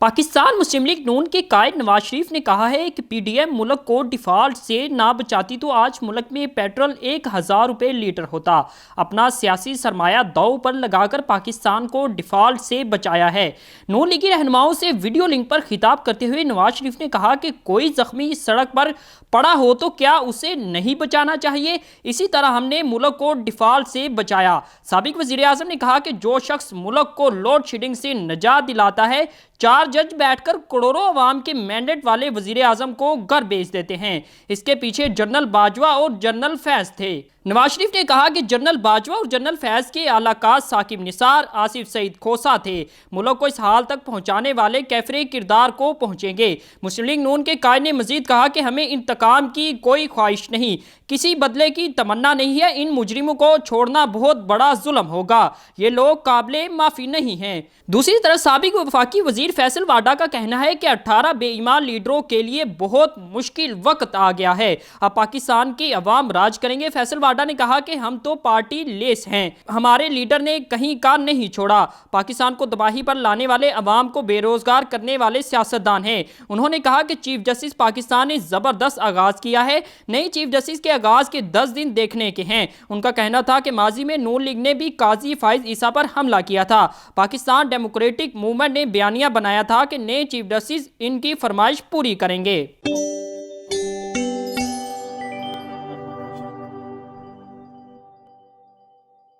पाकिस्तान मुस्लिम league नून के कायद नवाज शरीफ ने कहा है कि पीडीएम मुल्क को डिफॉल्ट से ना बचाती तो आज मुल्क में पेट्रोल 1000 रुपये लीटर होता। अपना सियासी सरमाया दांव पर लगाकर पाकिस्तान को डिफॉल्ट से बचाया है। नून लीगी रहनुमाओं से वीडियो लिंक पर खिताब करते हुए नवाज शरीफ ने कहा कि कोई जख्मी सड़क पर पड़ा हो तो क्या उसे नहीं बचाना चाहिए। इसी तरह हमने मुल्क को डिफॉल्ट से बचाया। साबिक वजीर आजम ने कहा कि जो शख्स मुल्क को लोड शेडिंग से नजात दिलाता है, 4 जज बैठकर करोड़ों अवाम के मैंडेट वाले वजीर आजम को घर भेज देते हैं। इसके पीछे जनरल बाजवा और जनरल फैज थे। नवाज शरीफ ने कहा कि जनरल बाजवा और जनरल फैज के आलाकात साकिब निसार, आसिफ सईद खोसा थे। मुल्क को इस हाल तक पहुंचाने वाले कैफरे किरदार को पहुंचेंगे। मुस्लिम लीग नून के कायद ने मजीद कहा कि हमें इंतकाम की कोई ख्वाहिश नहीं, किसी बदले की तमन्ना नहीं है। इन मुजरिमों को छोड़ना बहुत बड़ा जुल्म होगा। ये लोग काबिले माफ़ी नहीं हैं। दूसरी तरफ साबिक वफाकी वजीर फैसल वाडा का कहना है कि 18 बेईमान लीडरों के लिए बहुत मुश्किल वक्त आ गया है। अब पाकिस्तान की अवाम राज करेंगे। फैसल वाडा ने कहा कि हम तो पार्टी लेस हैं, हमारे लीडर ने कहीं का नहीं छोड़ा। पाकिस्तान को तबाही पर लाने वाले अवाम को बेरोजगार करने वाले सियासतदान हैं। उन्होंने कहा कि चीफ जस्टिस पाकिस्तान ने ज़बरदस्त आगाज़ किया है। नई चीफ जस्टिस के आगाज़ के 10 दिन देखने के हैं। उनका कहना था कि माजी में नून लीग ने भी काजी फाइज ईसा पर हमला किया था। पाकिस्तान डेमोक्रेटिक मूवमेंट ने बयानिया बनाया था कि नए चीफ जस्टिस इनकी फरमाइश पूरी करेंगे।